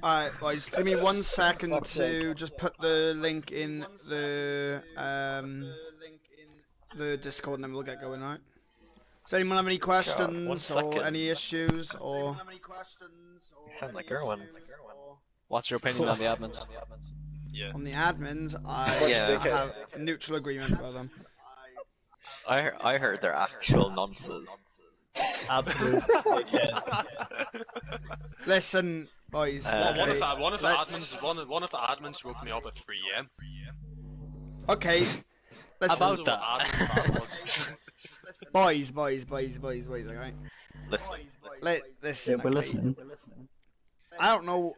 Alright, boys, give me 1 second to just put the link in the Discord and then we'll get going, alright? Does anyone have any questions or any issues or? You sound like Erwin. What's your opinion on the admins? Yeah. On the admins, I have a neutral agreement with them. I heard they're actual nonsense. Absolutely. Listen, boys. One of the admins woke me up at 3 AM. Okay. Listen. About that. Boys, alright? Listen. Yeah, we're listening. I don't know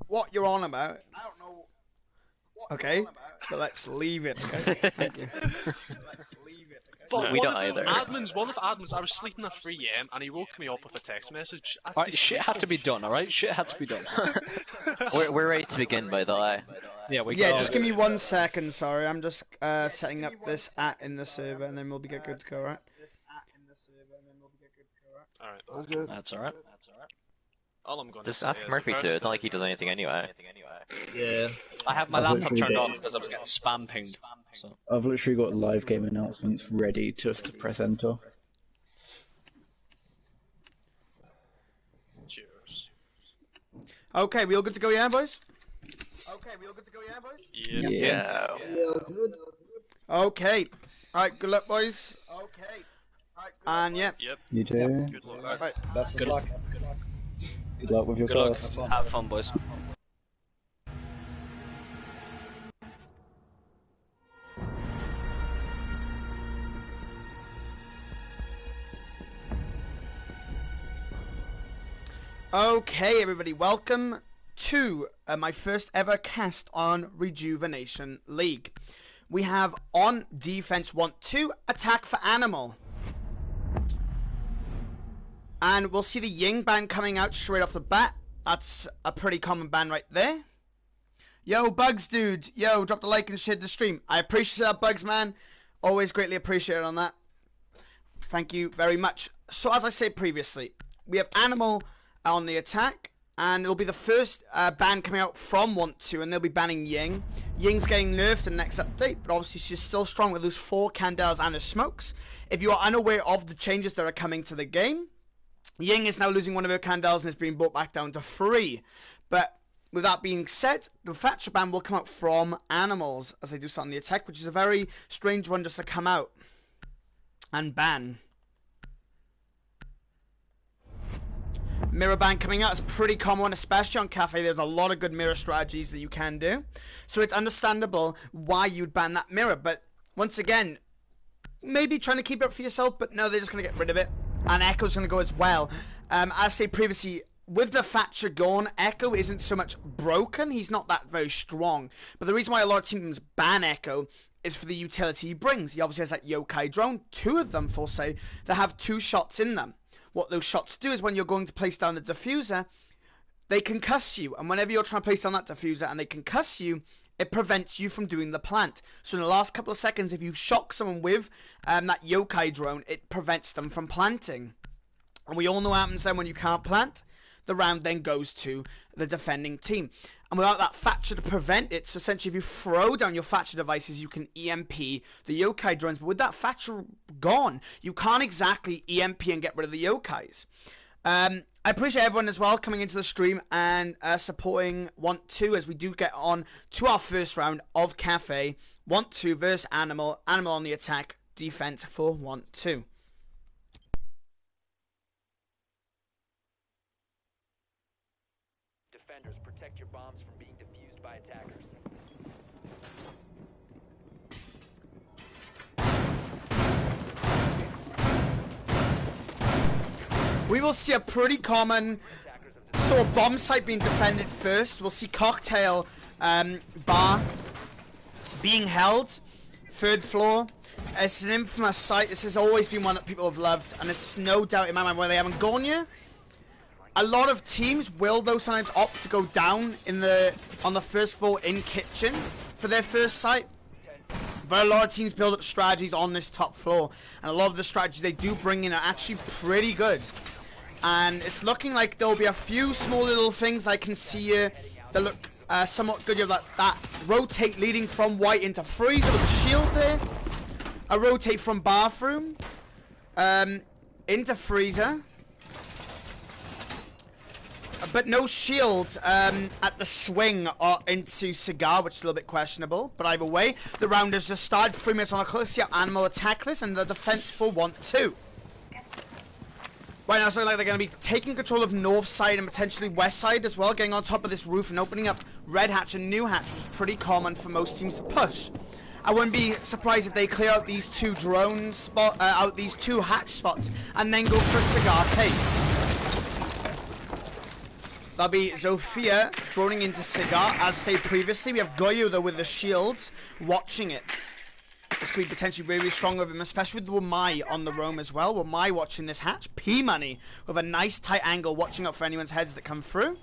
what you're on about. Okay, but let's leave it, okay? Thank you. But we don't either. One of the admins, I was sleeping at 3 AM and he woke me up with a text message. Alright, shit had to be done, alright? Shit had to be done. we're ready to begin, by the way. Yeah, just give me 1 second, sorry. I'm just setting up this in the server and then we'll be good to go, right? Alright. That's alright. All I'm going Just to ask Murphy to. It's not like he does anything anyway. Yeah. I have my laptop turned off because I was getting spam pinged. So. I've literally got live game announcements ready just to press enter. Cheers. Okay, we all good to go, yeah, boys? Yeah. Okay. Alright, good luck, boys. And yeah. Yep. You do. Good luck. Right. Good luck. Good luck with your Good luck. class. Have fun, boys. Okay, everybody, welcome to my first ever cast on Rejuvenation League. We have on defense Want2, attack for animal. And we'll see the Ying ban coming out straight off the bat. That's a pretty common ban right there. Yo, Bugs dude. Yo, drop the like and share the stream. I appreciate that, Bugs man. Always greatly appreciated on that. Thank you very much. So as I said previously, we have animal on the attack. And it'll be the first ban coming out from Want2, and they'll be banning Ying. Ying's getting nerfed in the next update, but obviously she's still strong with those 4 candles and her smokes. If you are unaware of the changes that are coming to the game, Ying is now losing one of her candles and is being brought back down to 3. But with that being said, the Thatcher ban will come out from animals as they do start on the attack, which is a very strange one just to come out and ban. Mirror ban coming out is a pretty common one, especially on Cafe. There's a lot of good mirror strategies that you can do. So it's understandable why you'd ban that mirror. But once again, maybe trying to keep it up for yourself, but no, they're just going to get rid of it. And Echo's going to go as well. As I said previously, with the Thatcher gone, Echo isn't so much broken. He's not that very strong. But the reason why a lot of teams ban Echo is for the utility he brings. He obviously has that yokai drone, 2 of them, for say, that have 2 shots in them. What those shots do is when you're going to place down the diffuser, they concuss you. And whenever you're trying to place down that diffuser and they concuss you, it prevents you from doing the plant. So in the last couple of seconds, if you shock someone with that yokai drone, it prevents them from planting. And we all know what happens then when you can't plant. The round then goes to the defending team. And without that Thatcher to prevent it, so essentially if you throw down your Thatcher devices, you can EMP the yokai drones. But with that Thatcher gone, you can't exactly EMP and get rid of the yokais. I appreciate everyone as well coming into the stream and supporting Want2 as we do get on to our first round of Cafe. Want2 versus Animal. Animal on the attack. Defense for Want2. Defenders, protect your bombs from being defused by attackers. We will see a pretty common sort of bomb site being defended first. We'll see cocktail bar being held, 3rd floor. It's an infamous site. This has always been one that people have loved, and it's no doubt in my mind where they haven't gone yet. A lot of teams will though sometimes opt to go down on the 1st floor in kitchen for their first site. But a lot of teams build up strategies on this top floor, and a lot of the strategies they do bring in are actually pretty good. And it's looking like there'll be a few small little things I can see here that look somewhat good. You have that rotate leading from white into freezer with a shield there. A rotate from bathroom into freezer. But no shield at the swing or into cigar, which is a little bit questionable. But either way, the round has just started. 3 minutes on the clock. See how Animal attack this and the defense for Want2. Right now, it's looking like they're going to be taking control of north side and potentially west side as well, getting on top of this roof and opening up red hatch and new hatch, which is pretty common for most teams to push. I wouldn't be surprised if they clear out these two these two hatch spots, and then go for a cigar take. That'll be Zofia droning into cigar, as stated previously. We have Goyo though with the shields, watching it. This could be potentially really strong with him, especially with Wamai on the roam as well. Wamai watching this hatch. P-Money with a nice tight angle, watching out for anyone's heads that come through.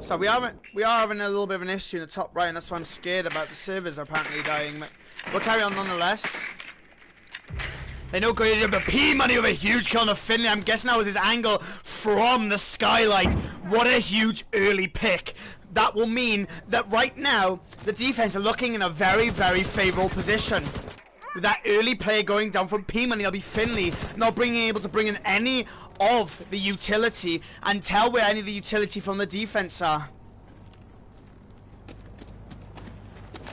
So we are having a little bit of an issue in the top right, and that's why I'm scared about the servers apparently dying. But we'll carry on nonetheless. They know Goyo, but P-Money with a huge kill on the Finley. I'm guessing that was his angle from the skylight. What a huge early pick. That will mean that right now, the defense are looking in a very, very favorable position. With that early play going down from P-Money, that'll be Finley not able to bring in any of the utility and tell where any of the utility from the defense are.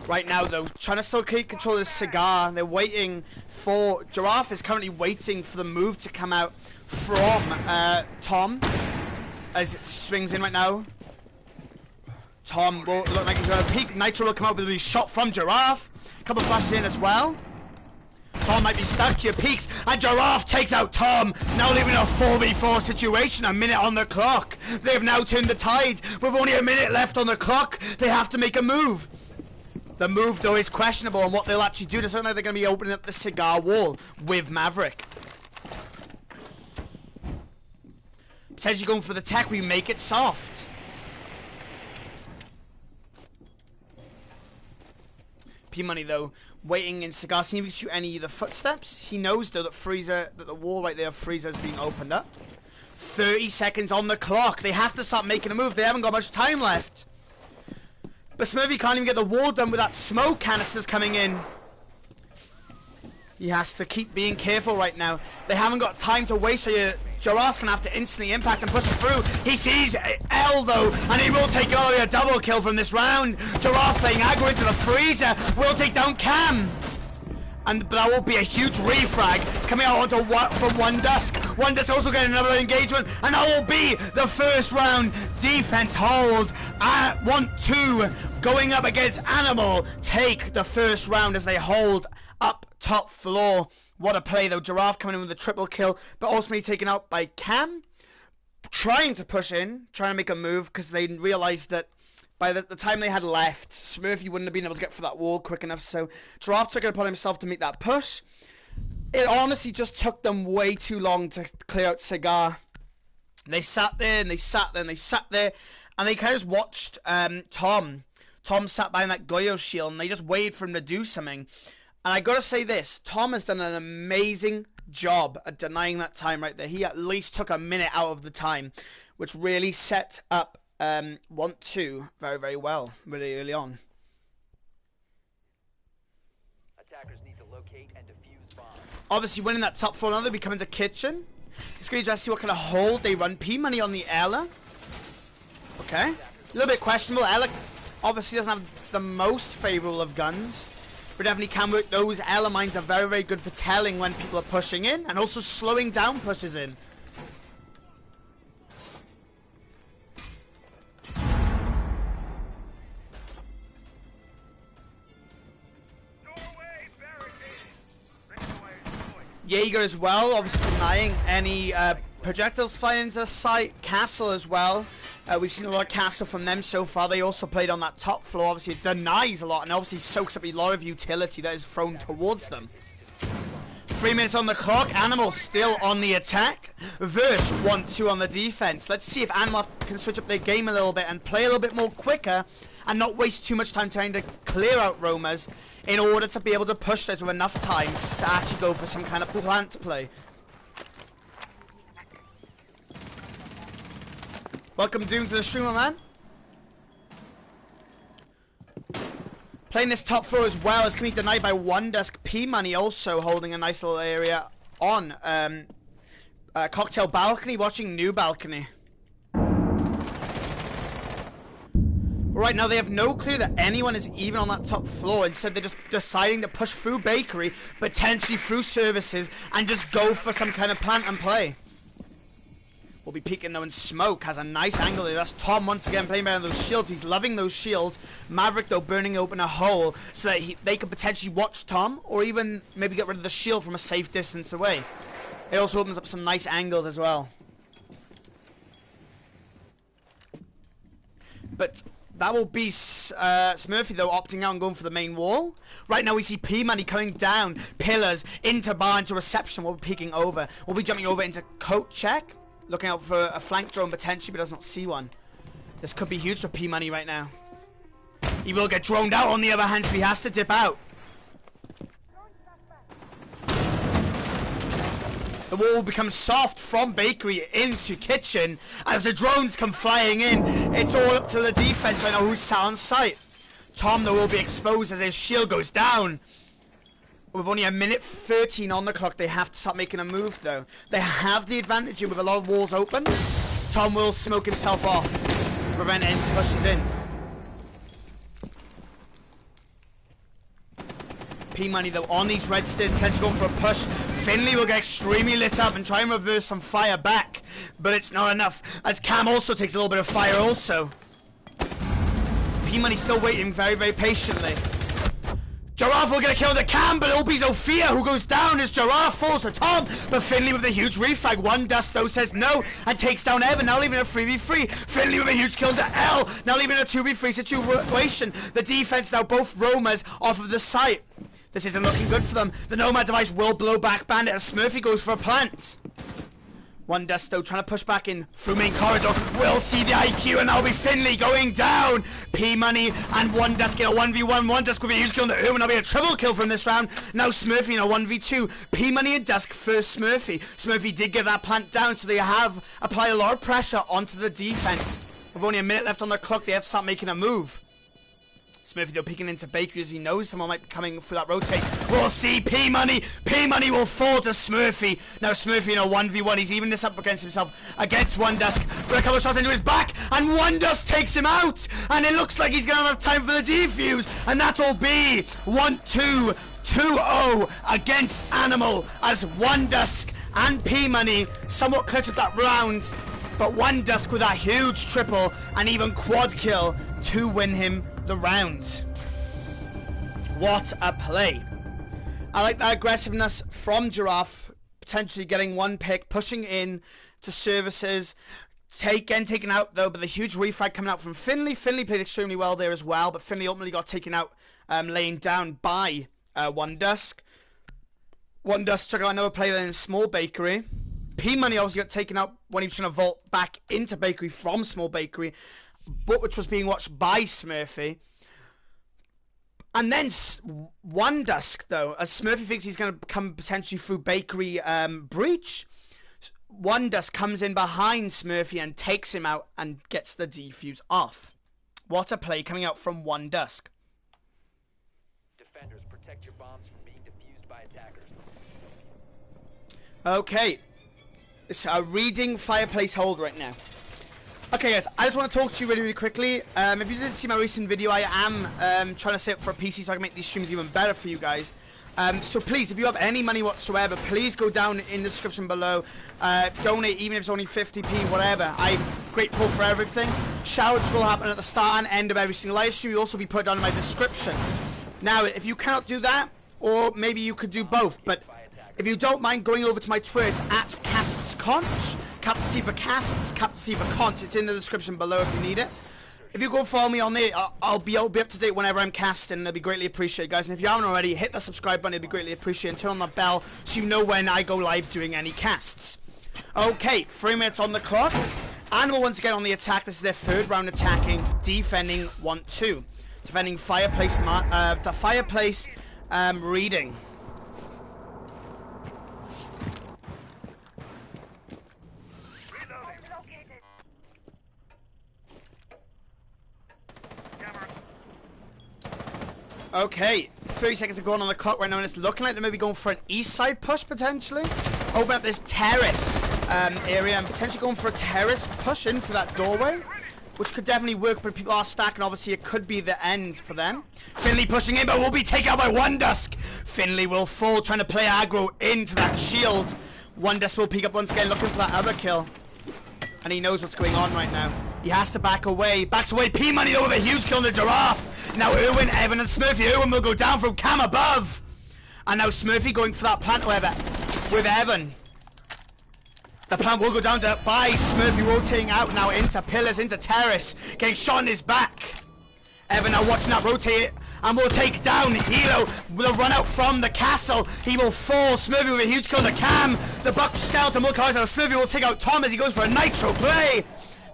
Right now, though, trying to still keep control of the cigar. They're waiting for... Giraffe is currently waiting for the move to come out from Tom. As it swings in right now. Tom will look like he's going to peek. Nitro will come out with a shot from Giraffe. A couple flashes in as well. Tom might be stuck here, peeks, and Giraffe takes out Tom, now leaving a 4v4 situation, a minute on the clock. They've now turned the tide. With only a minute left on the clock, they have to make a move. The move, though, is questionable on what they'll actually do. It's not like they're going to be opening up the cigar wall with Maverick. Potentially going for the tech, we make it soft. P-Money, though, waiting in cigar, seeing if he can shoot any of the footsteps. He knows, though, that the wall right there of Freezer is being opened up. 30 seconds on the clock. They have to start making a move. They haven't got much time left. But Smurfy can't even get the wall done with that smoke canisters coming in. He has to keep being careful right now. They haven't got time to waste, so Giraffe's gonna have to instantly impact and push it through. He sees L though, and he will take a double kill from this round. Giraffe playing aggro into the freezer, will take down Cam. And that will be a huge refrag coming out onto from One Dusk. One Dusk also getting another engagement, and that will be the first round. Defense hold. Want2 going up against Animal. Take the first round as they hold up top floor. What a play though. Giraffe coming in with a triple kill, but ultimately taken out by Cam. Trying to push in, trying to make a move, because they realized that by the time they had left, Smurfy wouldn't have been able to get for that wall quick enough, so Giraffe took it upon himself to make that push. It honestly just took them way too long to clear out Cigar. They sat there, and they sat there, and they sat there, and they kind of just watched Tom. Tom sat behind that Goyo shield, and they just waited for him to do something. And I gotta say this, Tom has done an amazing job at denying that time right there. He at least took a minute out of the time, which really set up Want2 very, very well, really early on. Attackers need to locate and defuse bombs. Obviously winning that top floor, now they become into kitchen. It's going to just see what kind of hold they run. P-Money on the Ella. Okay. A little bit questionable. Ella obviously doesn't have the most favorable of guns, but definitely can work those. Ella mines are very, very good for telling when people are pushing in, and also slowing down pushes in. Jaeger as well, obviously denying any projectiles flying into site. Castle as well. We've seen a lot of Castle from them so far. They also played on that top floor. Obviously it denies a lot and obviously soaks up a lot of utility that is thrown towards them. 3 minutes on the clock. Animal still on the attack. Verse Want2 on the defense. Let's see if Animal can switch up their game a little bit and play a little bit more quicker and not waste too much time trying to clear out roamers in order to be able to push this with enough time to actually go for some kind of plant play. Welcome Doom to the streamer, man. Playing this top floor as well is going to be denied by One2. P Money also holding a nice little area on cocktail balcony, watching new balcony. Right now they have no clue that anyone is even on that top floor. Instead they're just deciding to push through bakery, potentially through services, and just go for some kind of plant and play. We'll be peeking though, and Smoke has a nice angle there. That's Tom once again playing behind those shields. He's loving those shields. Maverick though burning open a hole so that they could potentially watch Tom, or even maybe get rid of the shield from a safe distance away. It also opens up some nice angles as well. But that will be Smurfy though opting out and going for the main wall. Right now we see P Money coming down pillars into bar into reception. We'll be peeking over. We'll be jumping over into coat check. Looking out for a flank drone potentially, but does not see one. This could be huge for P Money right now. He will get droned out on the other hand, so he has to dip out. The wall will become soft from bakery into kitchen as the drones come flying in. It's all up to the defense right now who's sat on site. Tom though will be exposed as his shield goes down. With only a minute 13 on the clock, they have to start making a move though. They have the advantage with a lot of walls open. Tom will smoke himself off to prevent any pushes in. P Money though on these red stairs, potentially going for a push. Finley will get extremely lit up and try and reverse some fire back, but it's not enough as Cam also takes a little bit of fire also. P Money still waiting very, very patiently. Giraffe will get a kill on the Cam, but it'll be Zofia who goes down as Giraffe falls to Tom, but Finley with a huge refrag. One2 though says no and takes down Evan, now leaving a 3v3. Finley with a huge kill to L, now leaving a 2v3 situation. The defense now both roamers off of the site. This isn't looking good for them. The Nomad device will blow back Bandit as Smurfy goes for a plant. One2 though trying to push back in through main corridor. We'll see the IQ and that'll be Finley going down. P Money and One2 get a 1v1. One2 with a huge kill on the That'll be a triple kill from this round. Now Smurfy in a 1v2. P Money and Dusk first Smurfy. Smurfy did get that plant down, so they have applied a lot of pressure onto the defense. With only a minute left on the clock, they have to start making a move. Smurfy though peeking into bakery as he knows someone might be coming through that rotate. We'll see P Money. P Money will fall to Smurfy. Now Smurfy in a 1v1. He's even this up against himself against One2 with a couple of shots into his back, and One2 takes him out. And it looks like he's gonna have time for the defuse, and that'll be Want2 2-0 against Animal as One2 and P Money somewhat clutched that round, but One2 with that huge triple and even quad kill to win him the round. What a play. I like that aggressiveness from Giraffe, potentially getting one pick, pushing in to services, taken out though, but the huge refrag coming out from Finley. Finley played extremely well there as well, but Finley ultimately got taken out laying down by One2. One2 took out another player in Small Bakery. P Money obviously got taken out when he was trying to vault back into Bakery from Small Bakery, but which was being watched by Smurfy. And then One2 though, as Smurfy thinks he's going to come potentially through Bakery breach, One2 comes in behind Smurfy and takes him out and gets the defuse off. What a play coming out from One2. Defenders, protect your bombs from being defused by attackers. Okay, it's a reading fireplace hold right now. Okay guys, I just want to talk to you really quickly. If you didn't see my recent video, I am trying to set up for a PC so I can make these streams even better for you guys. So please, if you have any money whatsoever, please go down in the description below. Donate, even if it's only 50p, whatever. I'm grateful for everything. Shoutouts will happen at the start and end of every single live stream. You'll also be put down in my description. Now, if you cannot do that, or maybe you could do both, but if you don't mind going over to my Twitter, it's @CastsConch. Capital C for Casts, capital C for Conch. It's in the description below if you need it. If you go follow me on there, I'll be up to date whenever I'm casting, and it'll be greatly appreciated, guys. And if you haven't already, hit the subscribe button, it'll be greatly appreciated. And turn on the bell so you know when I go live doing any casts. Okay, 3 minutes on the clock. Animal once again on the attack. This is their third round attacking, defending Want2. Defending fireplace, the fireplace reading. Okay, 30 seconds to go on the clock right now, and it's looking like they're maybe going for an east side push potentially. Open up this terrace area and potentially going for a terrace push in for that doorway, which could definitely work, but people are stacking. Obviously, it could be the end for them. Finley pushing in, but will be taken out by OneDusk. Finley will fall, trying to play aggro into that shield. OneDusk will peek up once again, looking for that other kill. And he knows what's going on right now. He has to back away. Backs away. P-Money though with a huge kill on the Giraffe. Now Irwin, Evan and Smurfy. Irwin will go down from cam above. And now Smurfy going for that plant with Evan. The plant will go down to by Smurfy, rotating out now into pillars, into terrace. Getting shot in his back. Evan now watching that rotate and will take down Hilo. Will run out from the castle. He will fall. Smurfy with a huge kill on the cam. The Buck Skeleton will come out. Smurfy will take out Tom as he goes for a nitro play.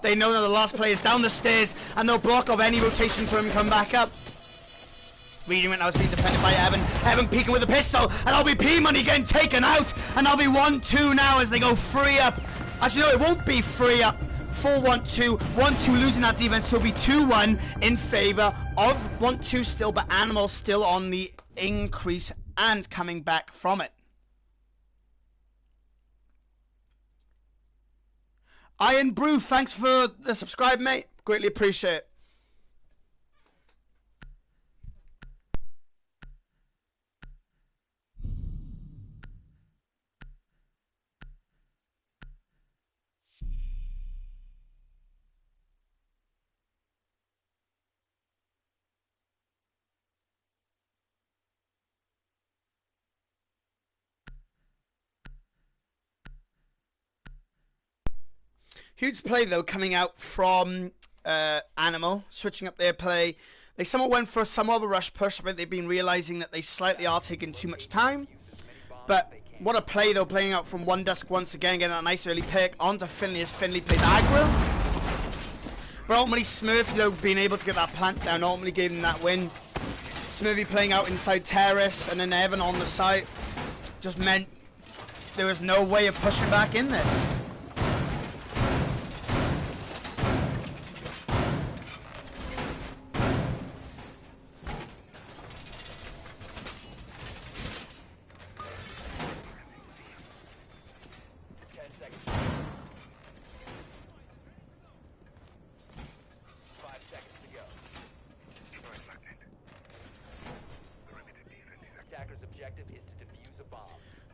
They know that the last play is down the stairs and they'll block off any rotation for him to come back up. Reading right now is being defended by Evan. Evan peeking with a pistol, and I'll be P-Money getting taken out, and I'll be 1-2 now as they go free up. Actually, no, it won't be free up for 1-2. 1-2 losing that defense, so it'll be 2-1 in favor of 1-2 still, but Animal still on the increase and coming back from it. Iron Brew, thanks for the subscribe, mate. Greatly appreciate it. Huge play though coming out from Animal, switching up their play. They somewhat went for some of a rush push, but they've been realizing that they slightly are taking too much time. But what a play though, playing out from OneDusk once again, getting a nice early pick onto Finley as Finley plays aggro. But ultimately Smurfy though being able to get that plant down ultimately gave them that win. Smurfy playing out inside terrace and then Evan on the side just meant there was no way of pushing back in there.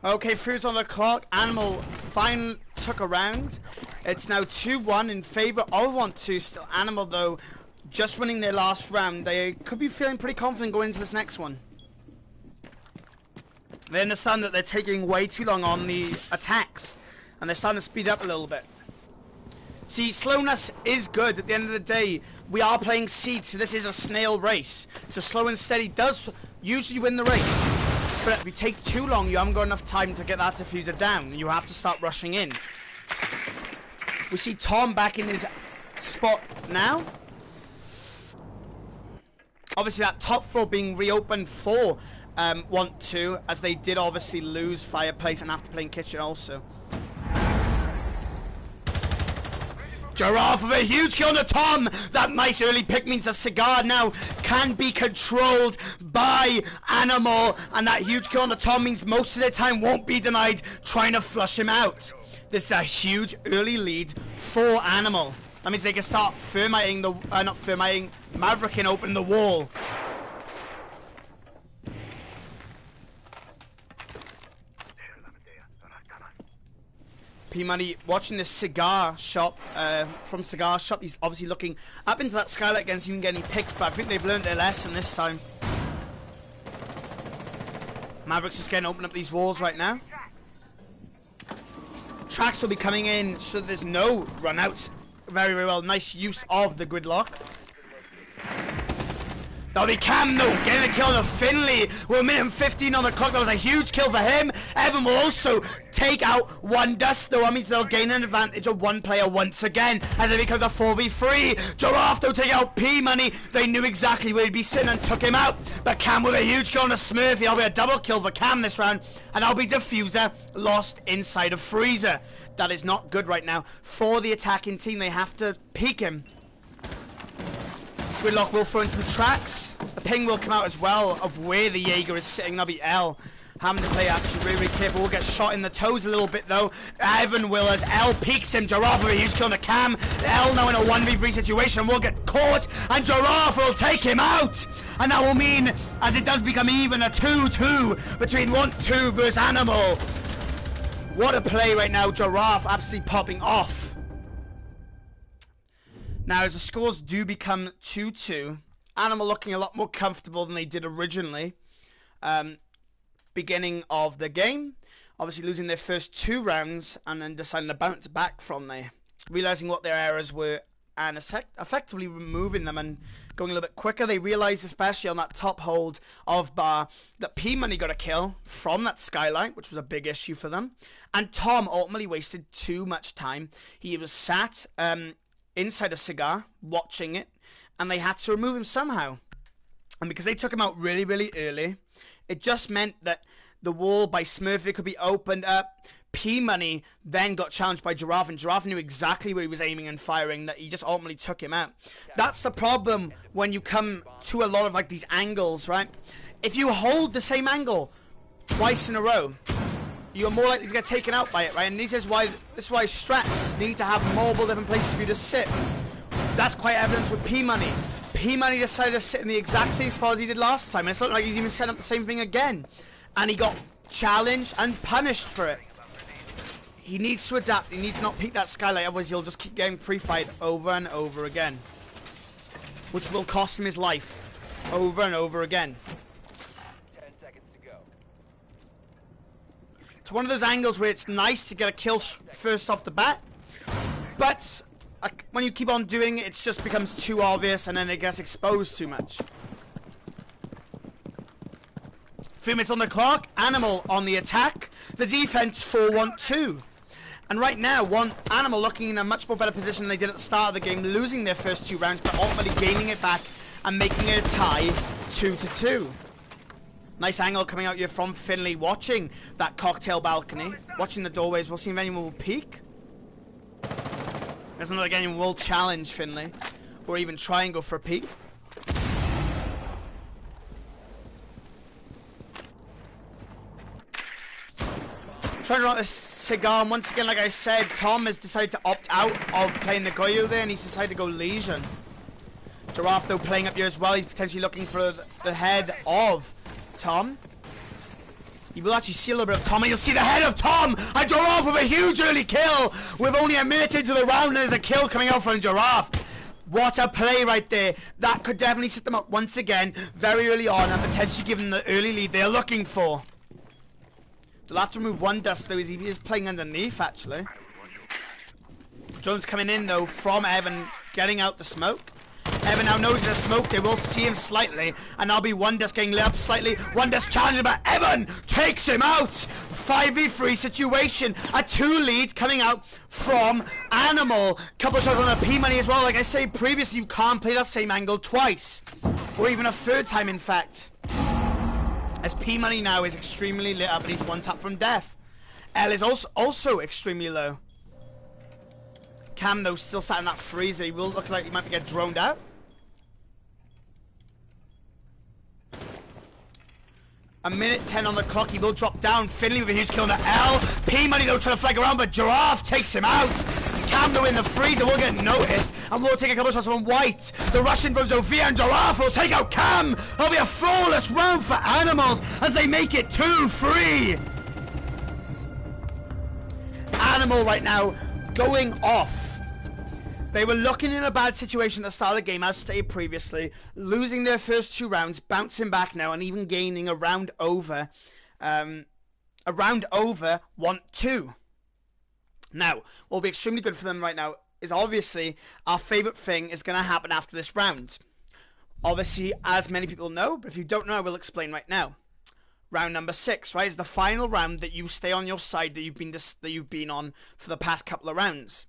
Okay, Fruit's on the clock. Animal finally took a round. It's now 2-1 in favor of Want2. Still Animal, though, just winning their last round. They could be feeling pretty confident going into this next one. They understand that they're taking way too long on the attacks, and they're starting to speed up a little bit. See, slowness is good. At the end of the day, we are playing Siege, so this is a snail race. So slow and steady does usually win the race. But if you take too long, you haven't got enough time to get that diffuser down. You have to start rushing in. We see Tom back in his spot now. Obviously, that top floor being reopened for Want2, as they did obviously lose Fireplace and have to play in Kitchen also. Giraffe with a huge kill on the Tom. That nice early pick means the Cigar now can be controlled by Animal, and that huge kill on the Tom means most of their time won't be denied trying to flush him out. This is a huge early lead for Animal. That means they can start thermiting the not thermiting, Mavericking open the wall. P-Money watching the cigar shop, from Cigar Shop. He's obviously looking up into that skylight again, see if he can get any picks, but I think they've learned their lesson this time. Maverick's just getting open up these walls right now. Tracks will be coming in, so there's no run outs. Very, very well. Nice use of the gridlock. That'll be Cam though, getting a kill on Finley. We're a minute and 15 on the clock. That was a huge kill for him. Evan will also take out One Dust though. That means they'll gain an advantage of one player once again as it becomes a 4v3. Giraffe though take out P-Money. They knew exactly where he'd be sitting and took him out. But Cam with a huge kill on a Smurfy. That'll be a double kill for Cam this round. And that'll be Diffuser lost inside of Freezer. That is not good right now for the attacking team. They have to peek him. Gridlock will throw in some tracks. A ping will come out as well of where the Jaeger is sitting. That'll be L. Having to play actually really, really careful. Will get shot in the toes a little bit though. Evan will as L peeks him. Giraffe with a huge kill on the Cam. L now in a 1v3 situation will get caught. And Giraffe will take him out. And that will mean, as it does become even, a 2-2 between Want2 versus Animal. What a play right now. Giraffe absolutely popping off. Now, as the scores do become 2-2, Animal looking a lot more comfortable than they did originally. Beginning of the game, obviously losing their first 2 rounds and then deciding to bounce back from there. Realizing what their errors were and effectively removing them and going a little bit quicker. They realized, especially on that top hold of Bar, that P-Money got a kill from that skylight, which was a big issue for them. And Tom ultimately wasted too much time. He was sat inside a cigar, watching it, and they had to remove him somehow. And because they took him out really, really early, it just meant that the wall by Smurfy could be opened up. P-Money then got challenged by Giraffe, and Giraffe knew exactly where he was aiming and firing, that he just ultimately took him out. That's the problem when you come to a lot of like these angles, right? If you hold the same angle twice in a row, you're more likely to get taken out by it, right? And this is why strats need to have multiple different places for you to sit. That's quite evident with P-Money. P-Money decided to sit in the exact same spot as he did last time, and it's not like he's even set up the same thing again. And he got challenged and punished for it. He needs to adapt. He needs to not peek that skylight, otherwise he'll just keep getting pre-fight over and over again, which will cost him his life over and over again. 10 seconds to go. It's one of those angles where it's nice to get a kill first off the bat, but when you keep on doing it, it just becomes too obvious and then it gets exposed too much. 3 minutes on the clock. Animal on the attack. The defense for Want2. And right now, Animal looking in a much more better position than they did at the start of the game, losing their first 2 rounds, but ultimately gaining it back and making it a tie 2-2. Nice angle coming out here from Finley, watching that cocktail balcony, watching the doorways. We'll see if anyone will peek. There's another game will challenge Finley, or even try and go for a peek. Trying to run this cigar, and once again, like I said, Tom has decided to opt out of playing the Goyo there, and he's decided to go Legion. Giraffe, though, playing up here as well. He's potentially looking for the head of Tom. You will actually see a little bit of Tom, and you'll see the head of Tom! And Giraffe with a huge early kill! With only a minute into the round, there's a kill coming out from Giraffe. What a play right there. That could definitely set them up once again, very early on, and potentially give them the early lead they're looking for. They'll have to remove One Dust, though, as he is playing underneath, actually. Jones coming in, though, from Evan, getting out the smoke. Evan now knows there's smoke. They will see him slightly, and that'll be One Dust getting lit up slightly. One Dust challenging, but Evan takes him out. 5v3 situation. A 2 leads coming out from Animal. Couple of shots on the P-Money as well. Like I said previously, you can't play that same angle twice, or even a 3rd time, in fact. As P-Money now is extremely lit up, and he's 1 tap from death. L is also extremely low. Cam, though, still sat in that freezer. He will look like he might get droned out. A minute 10 on the clock. He will drop down. Finley with a huge kill on the L. P-Money, though, trying to flag around, but Giraffe takes him out. Cam, though, in the freezer will get noticed, and will take a couple of shots from White. The Russian from Zofia, and Giraffe will take out Cam. It'll be a flawless round for Animals as they make it 2-3. Animal right now going off. They were looking in a bad situation at the start of the game, as stated previously, losing their first 2 rounds, bouncing back now, and even gaining a round over Want2. Now, what will be extremely good for them right now is obviously our favourite thing is going to happen after this round. obviously, as many people know, but if you don't know, I will explain right now. Round number 6, right, is the final round that you stay on your side that you've been on for the past couple of rounds.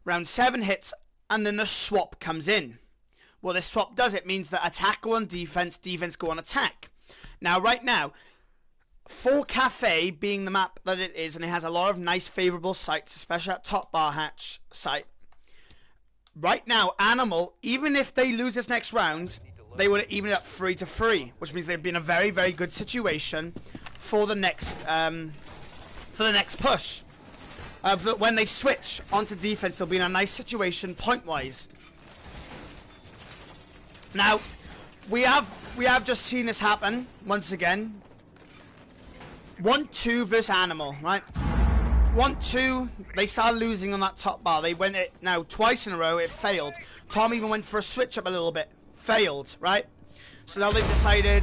Round 7 hits, and then the swap comes in. What this swap does, it means that attack go on defense, defense go on attack. Now, right now, for Cafe being the map that it is, and it has a lot of nice favorable sites, especially at top bar hatch site. Right now, Animal, even if they lose this next round, they would even up 3-3, which means they've been a very, very good situation for the next push. When they switch onto defense, they'll be in a nice situation point-wise. Now, we have just seen this happen once again. Want2 versus Animal, right? Want2, they started losing on that top bar. They went it now twice in a row. It failed. Tom even went for a switch up a little bit. Failed, right? So now they've decided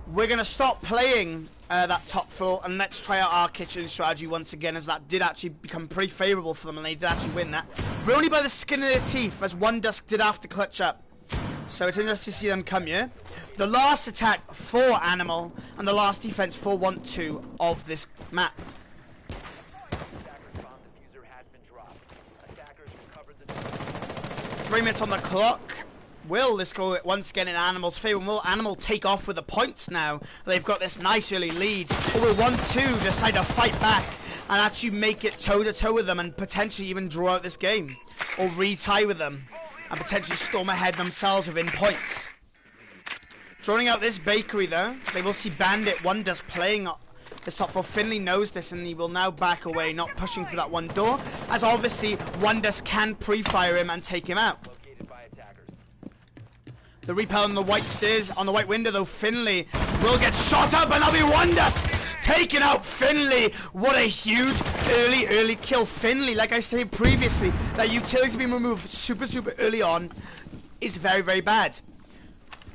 we're going to stop playing that top floor and let's try out our kitchen strategy once again, as that did actually become pretty favourable for them and they did actually win that. But only by the skin of their teeth, as One Dusk did have to clutch up. So it's interesting to see them come here. The last attack for Animal and the last defense for Want2 of this map. Attacker's bomb diffuser has been dropped. Attackers recovered the 3 minutes on the clock. Will this go once again in Animal's favour? Will Animal take off with the points now? They've got this nice early lead. Or will Want2 decide to fight back and actually make it toe-to-toe with them and potentially even draw out this game? Or retie with them and potentially storm ahead themselves within points? Drawing out this bakery though, they will see Bandit One Dusk playing this top floor. Finley knows this and he will now back away, not pushing through that one door, as obviously One Dusk can pre-fire him and take him out. located by attackers. The repel on the white stairs, on the white window though, Finley will get shot up and that'll be One Dusk taking out Finley. What a huge early kill. Finley, like I said previously, that utility's been removed super early on is very bad.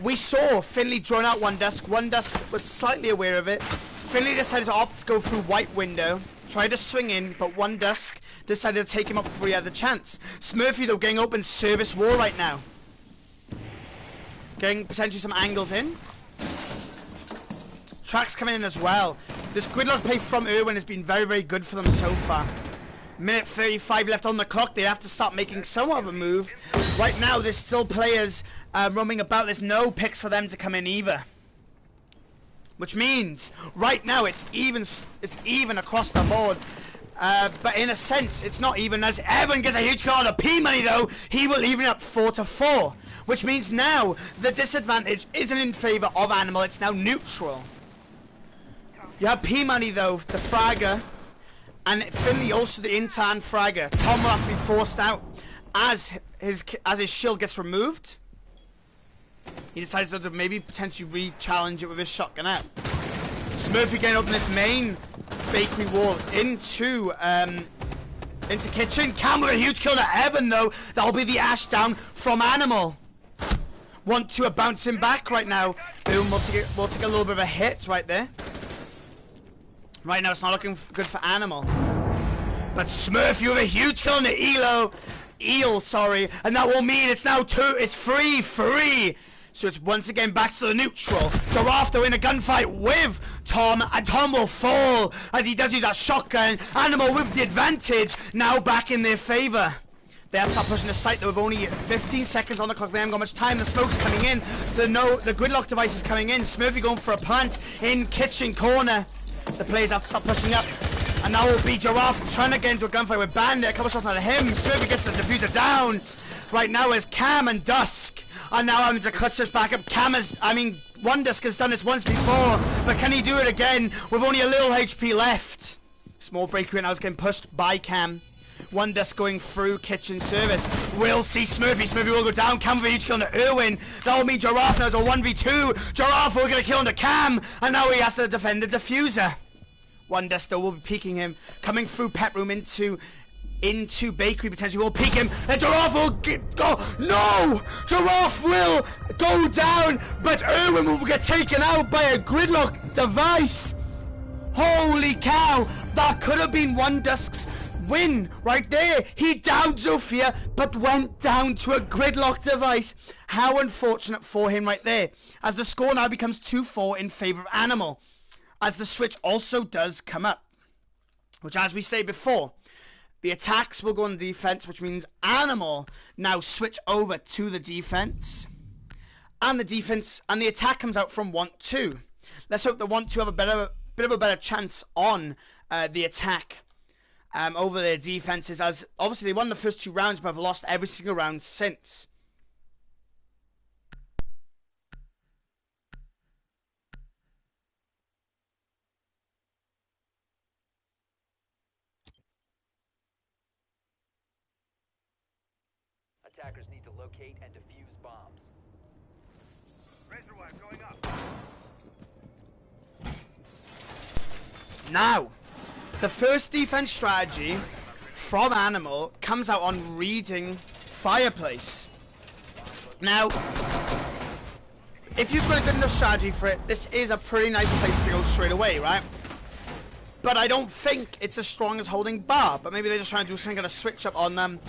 We saw Finley drawn out One Dusk. One Dusk was slightly aware of it. Finley decided to opt to go through white window, tried to swing in, but One Dusk decided to take him up before he had the chance. Smurfy though getting open service wall right now. Getting potentially some angles in. Tracks coming in as well. This gridlock play from Irwin has been very good for them so far. Minute 35 left on the clock. They have to start making somewhat of a move. Right now there's still players roaming about. There's no picks for them to come in either. Which means right now it's even across the board. But in a sense, it's not even, as Evan gets a huge call on a P-Money though. He will even up 4-4. Which means now the disadvantage isn't in favour of Animal. It's now neutral. You have P-Money though, the fragger. And Finley also the intern fragger. Tom will have to be forced out as his shield gets removed. He decides to maybe potentially re-challenge it with his shotgun out. Smurfy getting open this main bakery wall into kitchen. Cam with a huge kill to Evan though. That'll be the ash down from Animal. Want2 are bouncing back right now. Boom, we'll take a little bit of a hit right there. Right now it's not looking good for Animal. But Smurfy with a huge kill on the eel, sorry. And that will mean it's now 3-3. So it's once again back to the neutral. Giraffe though in a gunfight with Tom, and Tom will fall as he does use that shotgun. Animal with the advantage, now back in their favour. They have to start pushing the site though with only 15 seconds on the clock. They haven't got much time. The smoke's coming in. The gridlock device is coming in. Smurfy going for a plant in kitchen corner. The players have to start pushing up. And now will be Giraffe trying to get into a gunfight with Bandit. A couple shots out of him. Smurfy gets the diffuser down. Right now is Cam and Dusk are now having to clutch this back up. One Dusk has done this once before, but can he do it again with only a little HP left? Small breakaway now is getting pushed by Cam. One Dusk going through kitchen service. We'll see Smurfy. Smurfy will go down. Cam with a huge kill on Irwin. That will mean Giraffe now to 1v2. Giraffe will get a kill on Cam, and now he has to defend the diffuser. One Dusk though will be peeking him, coming through pet room into bakery potentially. Will peek him, and Giraffe will go. No! Giraffe will go down, but Irwin will get taken out by a gridlock device. Holy cow! That could have been One Dusk's win right there. He downed Zofia, but went down to a gridlock device. How unfortunate for him right there, as the score now becomes 2-4 in favor of Animal, as the switch also does come up, which, as we say before, the attacks will go on the defense, which means Animal now switch over to the defense, and the attack comes out from Want2. Let's hope that Want2 have a bit of a better chance on the attack over their defenses, as obviously they won the first 2 rounds but have lost every single round since. Attackers need to locate and defuse bombs. Razor wire going up. Now, the first defense strategy from Animal comes out on reading Fireplace. Now, if you've got a good enough strategy for it, this is a pretty nice place to go straight away, right? But I don't think it's as strong as holding bar, but maybe they're just trying to do some kind of switch up on them,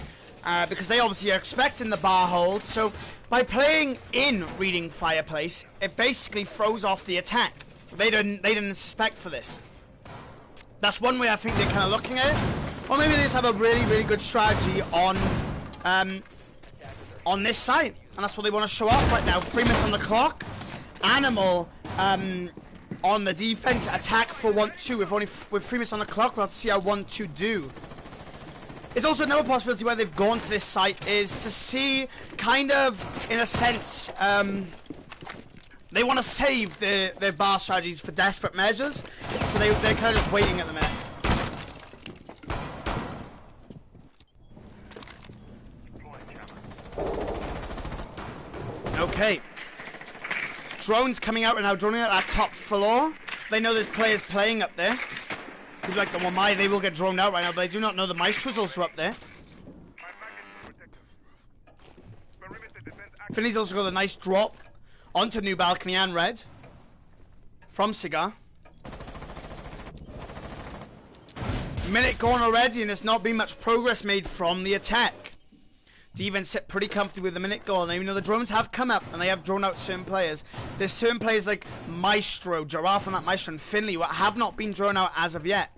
because they obviously are expecting the bar hold. So by playing in reading Fireplace, it basically throws off the attack. They didn't suspect for this. That's one way I think they're kind of looking at it. Or maybe they just have a really, really good strategy on this side, and that's what they want to show off right now. 3 minutes on the clock. Animal on the defense, attack for Want2 with 3 minutes on the clock. We'll have to see how Want2 do. There's also another possibility where they've gone to this site is to see, kind of, in a sense, they want to save their bar strategies for desperate measures, so they're kind of just waiting at the minute. Okay. Drones coming out right now, droning out that top floor. They know there's players playing up there. People like the Wamai, they will get droned out right now, but they do not know the Maestro's also up there. Finley's also got a nice drop onto New Balcony and Red from Cigar. Minute gone already, and there's not been much progress made from the attack. Devon sit pretty comfortably with the minute gone. Even though the drones have come up and they have drawn out certain players, there's certain players like Maestro, Giraffe and that Maestro, and Finley what have not been drawn out as of yet.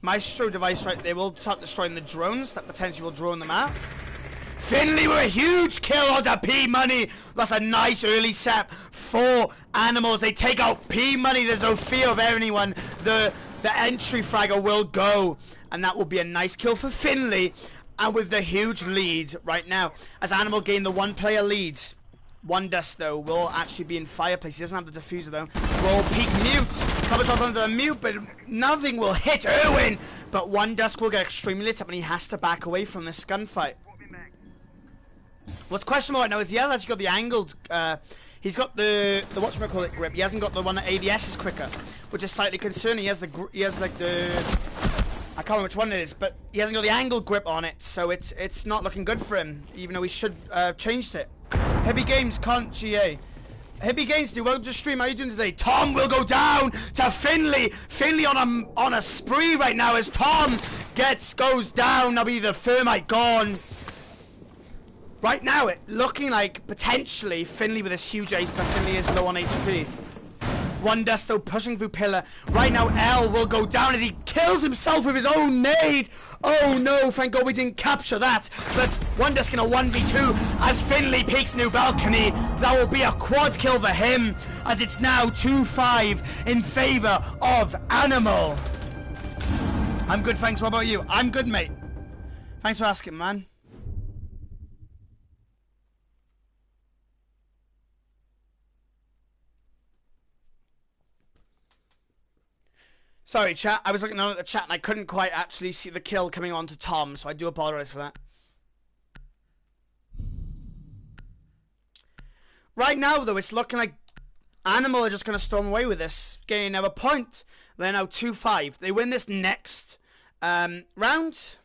Maestro device right there will start destroying the drones that potentially will drone them out. Finley with a huge kill onto P Money. That's a nice early set for Animals. They take out P Money. There's no fear of anyone. The entry fragger will go, and that will be a nice kill for Finley. And with the huge lead right now, as Animal gain the 1-player lead. One Dust though will actually be in Fireplace. He doesn't have the diffuser though. Roll peak mute. Cover top onto the mute, but nothing will hit Irwin. But One Dusk will get extremely lit up, and he has to back away from this gunfight. What's questionable right now is he has actually got the angled, he's got the whatchamacallit grip. He hasn't got the one that ADS is quicker, which is slightly concerning. He has like the, I can't remember which one it is, but he hasn't got the angled grip on it, so it's not looking good for him, even though he should changed it. Heavy Games can't GA. Heavy Games, do welcome to stream. How are you doing today? Tom will go down to Finley. Finley on a spree right now as Tom goes down. That'll be the Thermite gone. Right now, it looking like potentially Finley with this huge ace, but Finley is low on HP. One Dust though pushing through pillar. Right now, L will go down as he kills himself with his own nade. Oh no, thank God we didn't capture that. But One Dust in a 1v2 as Finley peeks New Balcony. That will be a quad kill for him, as it's now 2-5 in favor of Animal. I'm good, thanks. What about you? I'm good, mate. Thanks for asking, man. Sorry, chat. I was looking down at the chat and I couldn't quite actually see the kill coming on to Tom, so I do apologize for that. Right now, though, it's looking like Animal are just going to storm away with this, getting another point. They're now 2-5. They win this next round.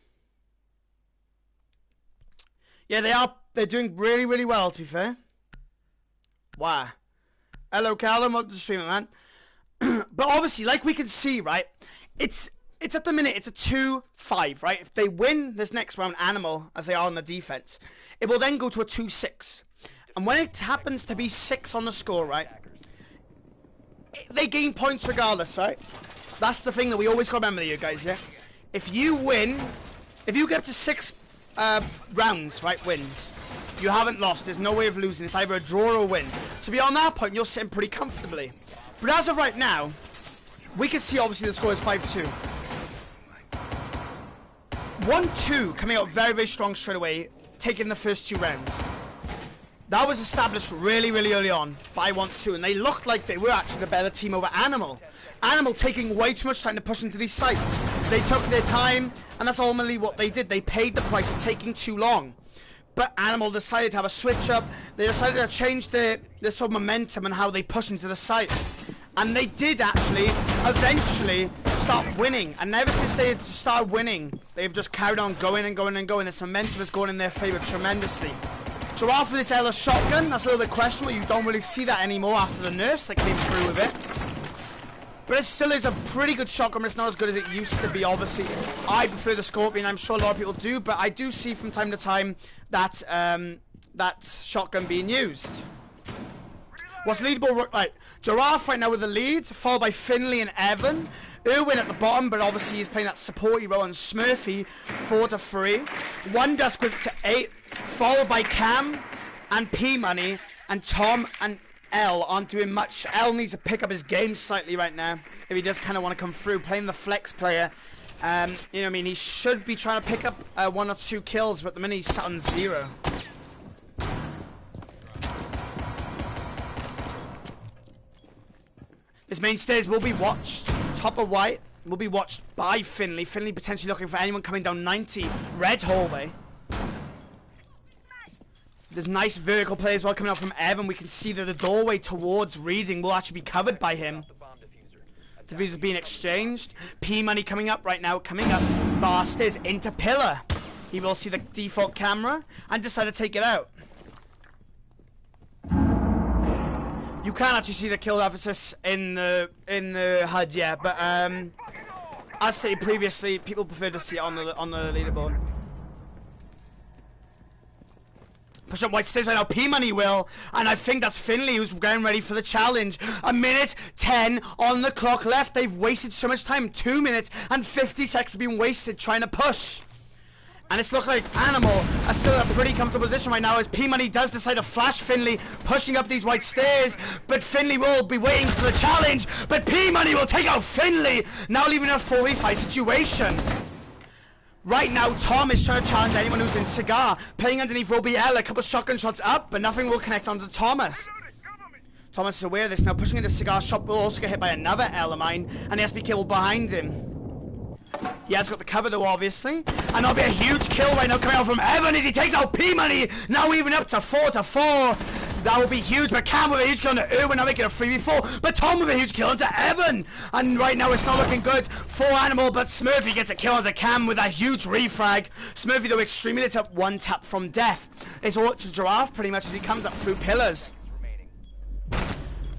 Yeah, they are They're doing really, really well, to be fair. Wow. Hello, Callum. Welcome to the stream, man. But obviously, like we can see, right, it's at the minute, it's a 2-5, right? If they win this next round, Animal, as they are on the defense, it will then go to a 2-6. And when it happens to be 6 on the score, right, they gain points regardless, right? That's the thing that we always got to remember, you guys, yeah? If you win, if you get to 6 rounds, right, wins, you haven't lost. There's no way of losing. It's either a draw or a win. So beyond that point, you're sitting pretty comfortably. But as of right now, we can see obviously the score is 5-2. Want2 coming out very, very strong straight away, taking the first 2 rounds. That was established really, really early on by Want2, and they looked like they were actually the better team over Animal. Animal taking way too much time to push into these sites. They took their time, and that's ultimately what they did. They paid the price for taking too long. But Animal decided to have a switch up. They decided to change their sort of momentum and how they push into the site. And they did actually, eventually, start winning. And ever since they started winning, they've just carried on going and going and going. This momentum has gone in their favour tremendously. Giraffe with this Ella shotgun, that's a little bit questionable. You don't really see that anymore after the nerfs that came through with it. But it still is a pretty good shotgun, but it's not as good as it used to be, obviously. I prefer the Scorpion, I'm sure a lot of people do, but I do see from time to time that, that shotgun being used. What's leadable? Right, Giraffe right now with the lead, followed by Finley and Evan. Irwin at the bottom, but obviously he's playing that supporty role, and Smurfy 4-3. One Dusk with to 8, followed by Cam and P Money, and Tom and L aren't doing much. L needs to pick up his game slightly right now if he does kind of want to come through, playing the flex player. You know what I mean, he should be trying to pick up 1 or 2 kills, but at the minute he's sat on 0. This main stairs will be watched. Top of white will be watched by Finley. Finley potentially looking for anyone coming down 90. Red hallway. There's nice vertical play as well coming out from Evan. We can see that the doorway towards Reading will actually be covered by him. Diffusers being exchanged. P Money coming up right now. Coming up. Bar stairs into pillar. He will see the default camera and decide to take it out. You can actually see the kill emphasis in the HUD, yeah, but as stated previously, people prefer to see it on the leaderboard. Push up white stairs right now. P Money will, and I think that's Finley who's getting ready for the challenge. 1:10 on the clock left. They've wasted so much time. 2 minutes and 50 seconds have been wasted trying to push. And it's looking like Animal are still in a pretty comfortable position right now as P Money does decide to flash Finley, pushing up these white stairs. But Finley will be waiting for the challenge. But P Money will take out Finley, now leaving a 4v5 situation. Right now, Tom is trying to challenge anyone who's in Cigar, playing underneath OBL, a couple of shotgun shots up, but nothing will connect onto Thomas. Thomas is aware of this now, pushing into Cigar shop, will also get hit by another Elamine, and he has to be killed behind him. He has got the cover though, obviously. And that'll be a huge kill right now coming out from Evan as he takes out P Money. Now even up to 4-4. That will be huge. But Cam with a huge kill into Irwin, now making a 3v4. But Tom with a huge kill into Evan. And right now it's not looking good for Animal. But Smurfy gets a kill into Cam with a huge refrag. Smurfy though extremely lit up, 1 tap from death. It's all up to Giraffe pretty much as he comes up through pillars.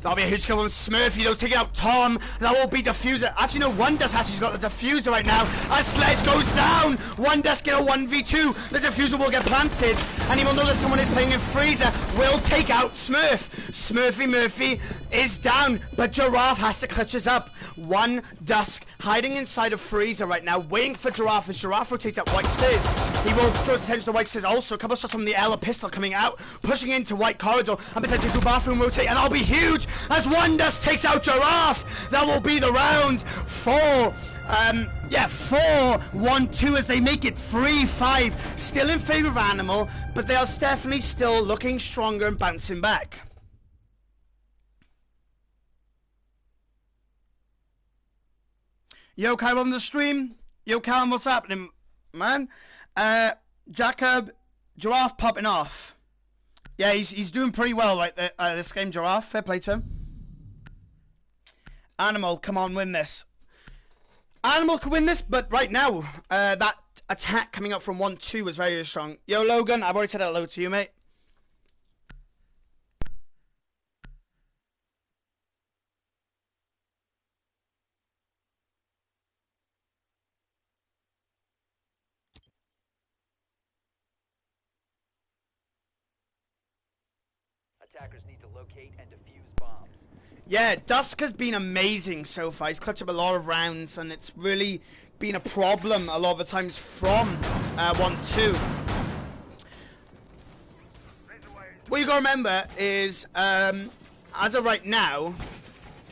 That'll be a huge kill on Smurfy though, taking out Tom. That will be Diffuser. Actually no, One Dust actually's got the Diffuser right now. As Sledge goes down, One Dust get a 1v2. The Diffuser will get planted, and he will know that someone is playing in Freezer. Will take out Smurf. Smurfy Murphy is down, but Giraffe has to clutch us up. One Dusk hiding inside of Freezer right now, waiting for Giraffe as Giraffe rotates up white stairs. He will throw his attention to white stairs also. A couple of shots from the Ella pistol coming out, pushing into white corridor, and potentially to bathroom rotate, and that'll be huge as One Dust takes out Giraffe. That will be the round for 4-1-2 as they make it 3-5. Still in favor of Animal, but they are definitely still looking stronger and bouncing back. Yo, Kyle on the stream. Yo, Callum, what's happening, man? Jacob, Giraffe popping off. Yeah, he's doing pretty well right there, this game, Giraffe. Fair play to him. Animal, come on, win this. Animal can win this, but right now, that attack coming up from 1-2 was very, very strong. Yo, Logan, I've already said hello to you, mate. Attackers need to locate and defuse bombs. Yeah, Dusk has been amazing so far. He's clutched up a lot of rounds, and it's really been a problem a lot of the times from 1-2. What you gotta remember is, as of right now,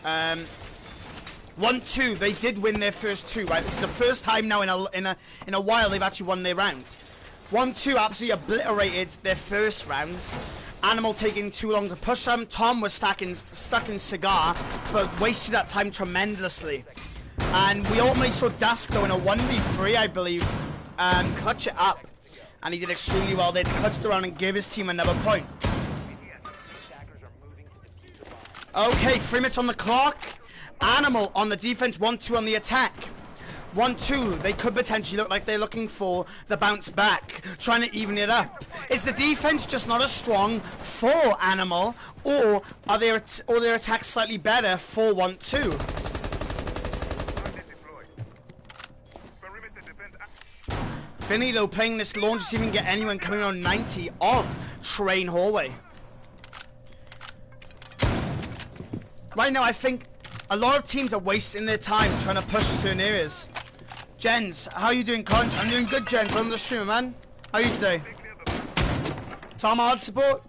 1-2, they did win their first two, right? This is the first time now in a while they've actually won their round. 1-2 absolutely obliterated their first rounds. Animal taking too long to push them. Tom was stuck in Cigar, but wasted that time tremendously. And we ultimately saw Dusk though in a 1v3, I believe, clutch it up. And he did extremely well there to clutch it around and give his team another point. Attackers are moving to defuse the bomb. Okay, 3 minutes on the clock. Animal on the defense, 1-2 on the attack. 1-2, they could potentially look like they're looking for the bounce back, trying to even it up. Is the defense just not as strong for Animal, or are their attacks slightly better for 1-2? Finley though playing this launch to see if he can get anyone coming on 90 of Train Hallway. Right now I think a lot of teams are wasting their time trying to push certain areas. Jens, how are you doing, Conch? I'm doing good, Jens. I'm the streamer, man. How are you today? Tom hard support?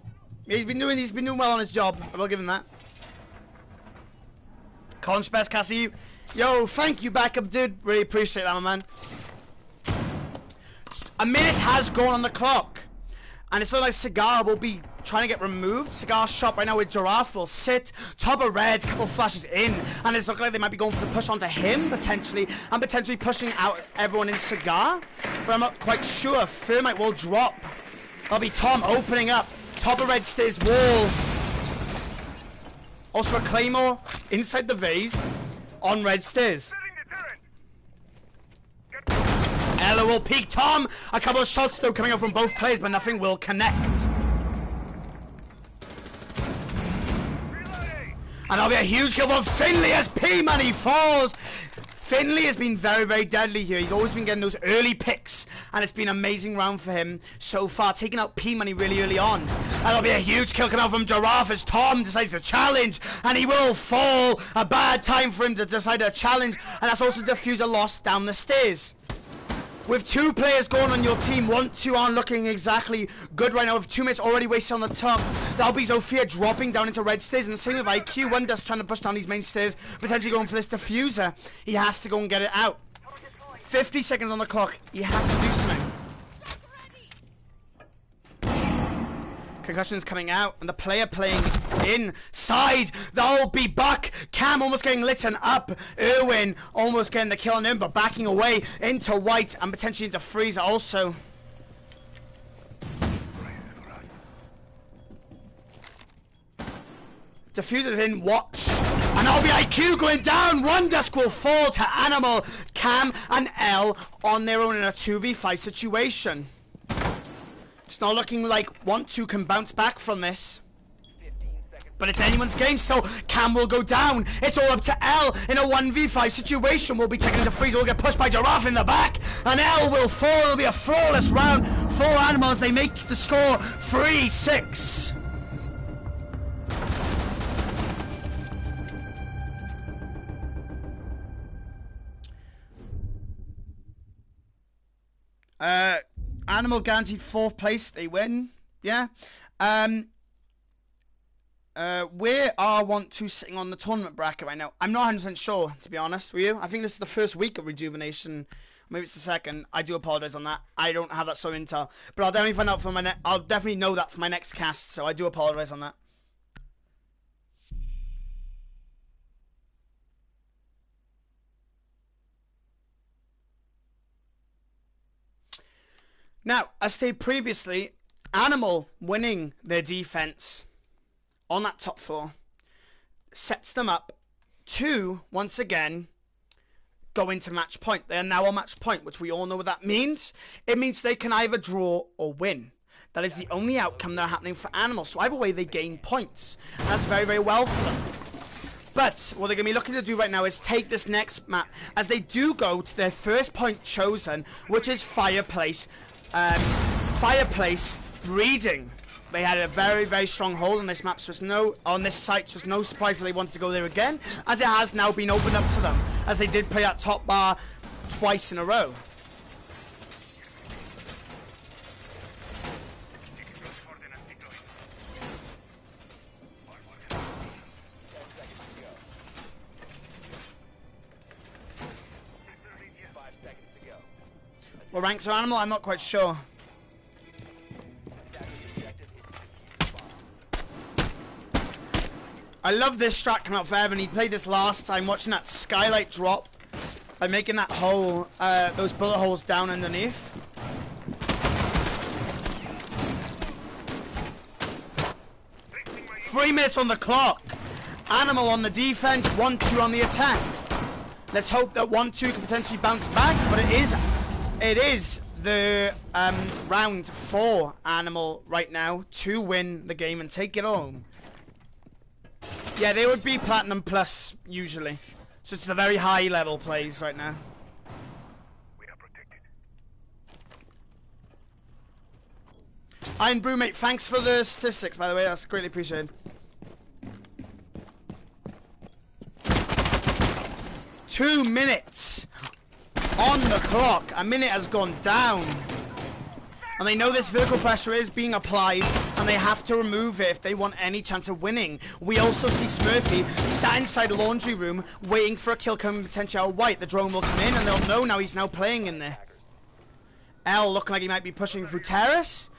Yeah, he's been doing well on his job. I will give him that. Conch, best Cassie. Yo, thank you, backup dude. Really appreciate that, my man. A minute has gone on the clock, and it's looking like Cigar will be trying to get removed. Cigar shot right now with Giraffe will sit top of red, couple flashes in, and it's looking like they might be going for the push onto him potentially, and potentially pushing out everyone in Cigar, but I'm not quite sure. Thermite will drop. That'll be Tom opening up top of red stairs wall. Also a Claymore inside the vase on red stairs. Ella will peek Tom. A couple of shots though coming out from both players, but nothing will connect. And that'll be a huge kill from Finley as P-Money falls. Finley has been very, very deadly here. He's always been getting those early picks, and it's been an amazing round for him so far, taking out P-Money really early on. And that'll be a huge kill coming out from Giraffe as Tom decides to challenge, and he will fall. A bad time for him to decide to challenge, and that's also diffuser lost down the stairs. With 2 players going on your team, 1-2 aren't looking exactly good right now. With 2 minutes already wasted on the top, that'll be Zofia dropping down into red stairs. And the same with IQ. One just trying to push down these main stairs, potentially going for this diffuser. He has to go and get it out. 50 seconds on the clock. He has to do something. Concussions coming out, and the player playing inside. That'll be Buck. Cam almost getting lit and up. Irwin almost getting the kill on him, but backing away into White and potentially into Freezer also. Diffuser's in, watch. And that'll be IQ going down. One Dusk will fall to Animal, Cam, and L on their own in a 2v5 situation. It's not looking like 1-2 can bounce back from this. But it's anyone's game still. Cam will go down. It's all up to L in a 1v5 situation. We'll be taking into Freezer. We'll get pushed by Giraffe in the back. And L will fall. It'll be a flawless round for Animals. They make the score 3-6. Animal guaranteed 4th place. They win. Yeah. Where are Want2 sitting on the tournament bracket right now? I'm not 100% sure, to be honest with you. I think this is the first week of Rejuvenation. Maybe it's the second. I do apologize on that. I don't have that sort of intel, but I'll definitely find out for I'll definitely know that for my next cast. So I do apologize on that. Now, as stated previously, Animal winning their defense on that top floor sets them up to, once again, go into match point. They are now on match point, which we all know what that means. It means they can either draw or win. That is the only outcome that are happening for Animal. So either way, they gain points. And that's very, very well for them. But what they're going to be looking to do right now is take this next map, as they do go to their first point chosen, which is Fireplace. Fireplace Breeding. They had a very, very strong hold on this map, so on this site, so it's no surprise that they wanted to go there again, as it has now been opened up to them, as they did play at top bar twice in a row. What ranks are Animal? I'm not quite sure. I love this strat coming out for Evan. He played this last time, watching that skylight drop by making that hole, those bullet holes down underneath. Three minutes on the clock. Animal on the defense, Want2 on the attack. Let's hope that Want2 can potentially bounce back, but it is the round for Animal right now to win the game and take it home. Yeah, they would be Platinum Plus, usually. So it's the very high level plays right now. We are protected. Iron Brew, mate, thanks for the statistics, by the way. That's greatly appreciated. 2 minutes on the clock. A minute has gone down. And they know this vertical pressure is being applied, and they have to remove it if they want any chance of winning. We also see Smurfy sat inside the laundry room, waiting for a kill coming potentially out white. The drone will come in, and they'll know now he's now playing in there. L looking like he might be pushing through terrace.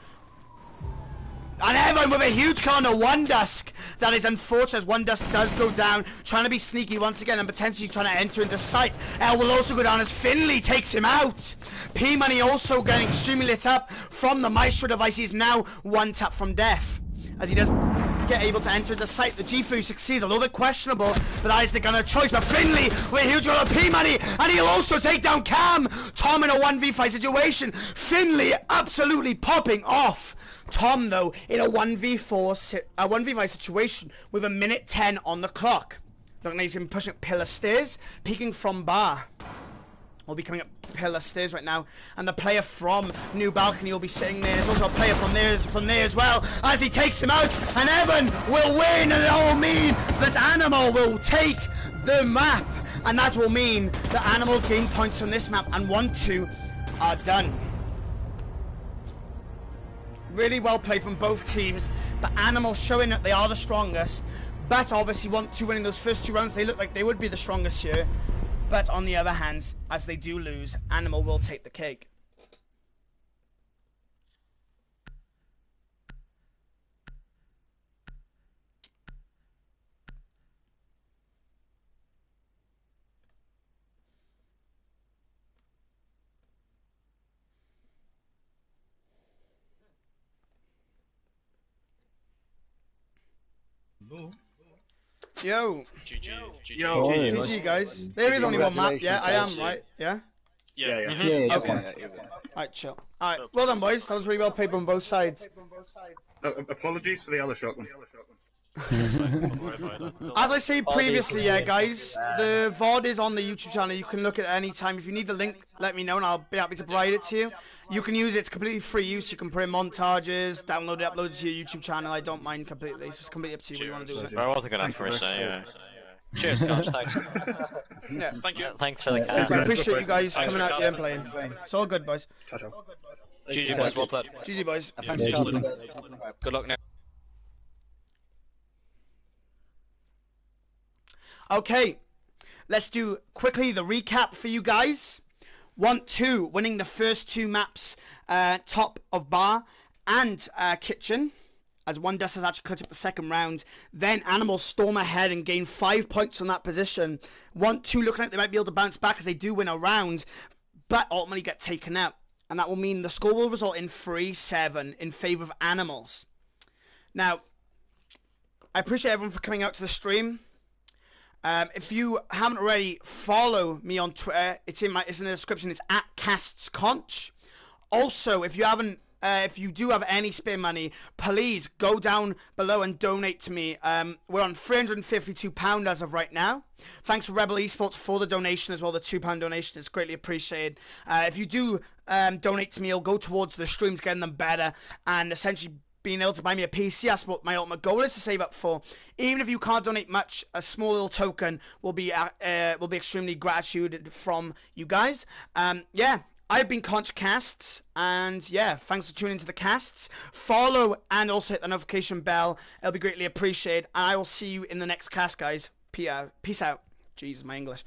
And Evan with a huge corner, One Dusk. That is unfortunate as One Dusk does go down, trying to be sneaky once again and potentially trying to enter into sight. L will also go down as Finley takes him out. P-Money also getting extremely lit up from the Maestro device. He's now one tap from death, as he does get able to enter into sight. The G4 succeeds, a little bit questionable, but that is the gunner choice. But Finley with a huge roll of P-Money, and he'll also take down Cam. Tom in a 1v5 situation. Finley absolutely popping off. Tom, though, in a 1v5 situation with a minute 10 on the clock. Looking like he's been pushing up pillar stairs, peeking from bar. Will be coming up pillar stairs right now, and the player from New Balcony will be sitting there. There's also a player from there as well, as he takes him out, and Evan will win, and it will mean that Animal will take the map, and that will mean that Animal gain points on this map, and Want2 are done. Really well played from both teams, but Animal showing that they are the strongest, but obviously Want2 winning those first 2 rounds. They look like they would be the strongest here, but on the other hand, as they do lose, Animal will take the cake. Yo. GG. Yo. GG, guys. There is only one map. Yeah, I am, right? Yeah? Yeah. Yeah. Okay. Alright, chill. Alright, well done, boys. That was really well played on both sides. Apologies for the other shotgun. As I said previously, yeah, guys, the VOD is on the YouTube channel. You can look at it any time. If you need the link, let me know, and I'll be happy to provide it to you. You can use it. It's completely free use. You can put in montages, download it, upload it to your YouTube channel. I don't mind completely. So it's completely up to you what you want to do with it. I wasn't gonna ask for a say. Cheers, guys. Thanks. Yeah. Thank you. Thanks for the I cash. appreciate you guys coming out here and playing. It's all good, boys. Ciao, ciao. GG, boys. Well played. GG, boys. Good luck now. Okay, let's do quickly the recap for you guys. Want2 winning the first 2 maps, top of bar and kitchen, as One Dust has actually clutched up the second round. Then Animal storm ahead and gain 5 points on that position. Want2 looking like they might be able to bounce back as they do win a round, but ultimately get taken out. And that will mean the score will result in 3-7 in favour of Animals. Now, I appreciate everyone for coming out to the stream. If you haven't already, follow me on Twitter. It's in the description. It's at CastsConch. Also, if you do have any spare money, please go down below and donate to me. We're on £352 as of right now. Thanks to Rebel Esports for the donation as well. The £2 donation is greatly appreciated. If you do donate to me, it'll go towards the streams getting them better and essentially being able to buy me a PC. That's what my ultimate goal is to save up for. Even if you can't donate much, a small little token will be extremely gratitude from you guys. Yeah. I've been Conchcasts, and yeah, thanks for tuning into the casts. Follow and also hit the notification bell. It'll be greatly appreciated, and I will see you in the next cast, guys. Peace out. Jesus, my English.